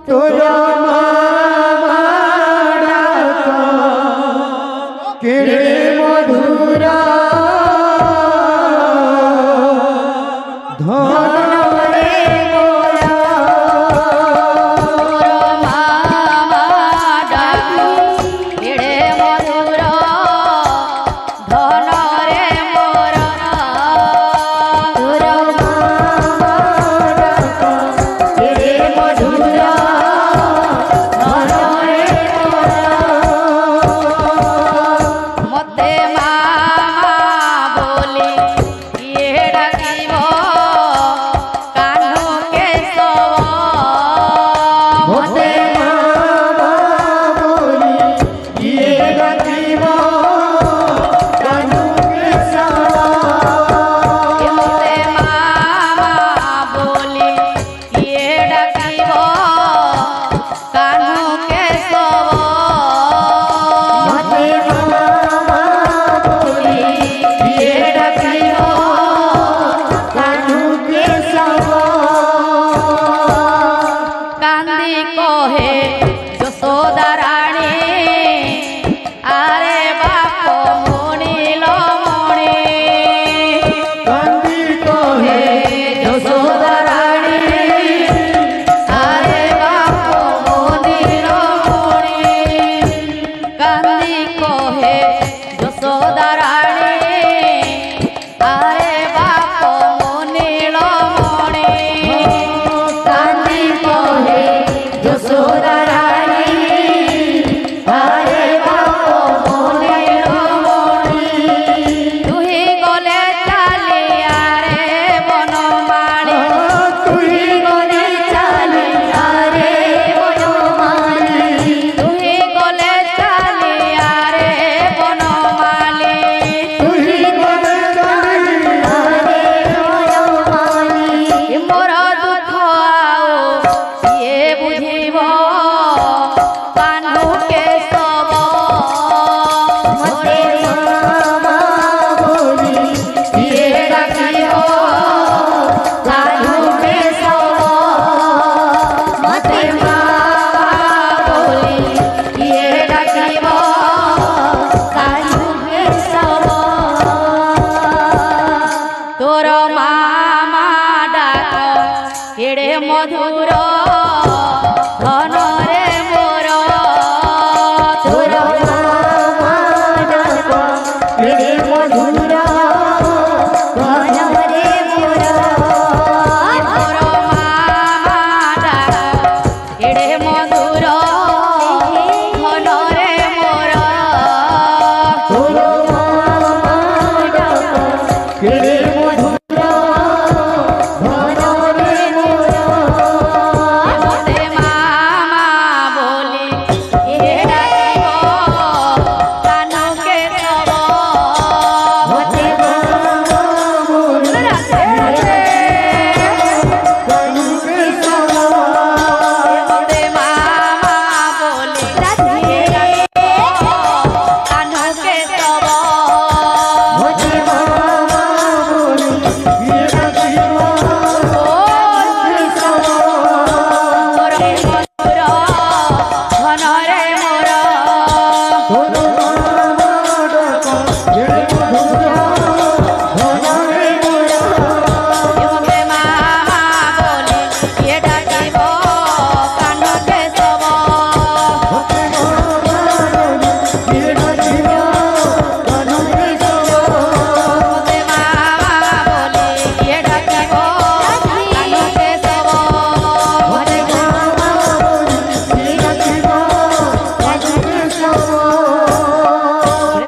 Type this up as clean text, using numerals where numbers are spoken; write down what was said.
তোরা মামা ডাকা কেড়ে মধুরা ধন রে মোরা মামা ডাকি কেড়ে মধুর ধন রে মোর তোরা মামা ডাকা কেড়ে মধুরা ধন রে মোরা মতে মামা বলি ইয়ে ডাকিব কানু কেশব মতে মামা বলি ইয়ে ডাকিব কানু কেশব মতে মামা বলি ইয়ে ডাকিব কানু কেশব মতে মামা বলি ইয়ে ডাকিব কানু কেশব কান্দি কহে যশোদা রানী আরে বাপ মনিল মণি কান্দি কহে যশোদা রানী আরে বাপ মনিল মণি কান্দি কহে যশোদা রানী আরে বাপ মনিল মণি কান্দি কহে যশোদা রানী আরে বাপ মনিল মণি তুহি গলে চালিয়া রে বনমালী তুই গলে চালিয়া রে বনমালী তুহি গলে চালিয়া রে বনমালী তুই গলে চালিয়া রে বনমালী মোর দুঃখ আও সিয়ে বুঝিব কানু কেশব মতে মামা বলি ইয়ে ডাকিব কানু কেশব মতে মামা বলি ইয়ে ডাকিব কানু কেশব তোর মামা ডাক কেড়ে মধুর ধন রে মোর তোর মামা ডাক কেড়ে মধুরা ধন রে মোরা তোর মামা ডাক কেড়ে মধুর ধন রে মোর তোর মামা ডাক কেড়ে মধুরা ধন রে মোরা মতে মামা বলি এ ডাকিব কানু কেশব মতে মামা বলি কানু কেশব মতে মামা বলি এ ডাকিব কানু কেশব মতে মামা বলি ইয়ে ডাকিব তোর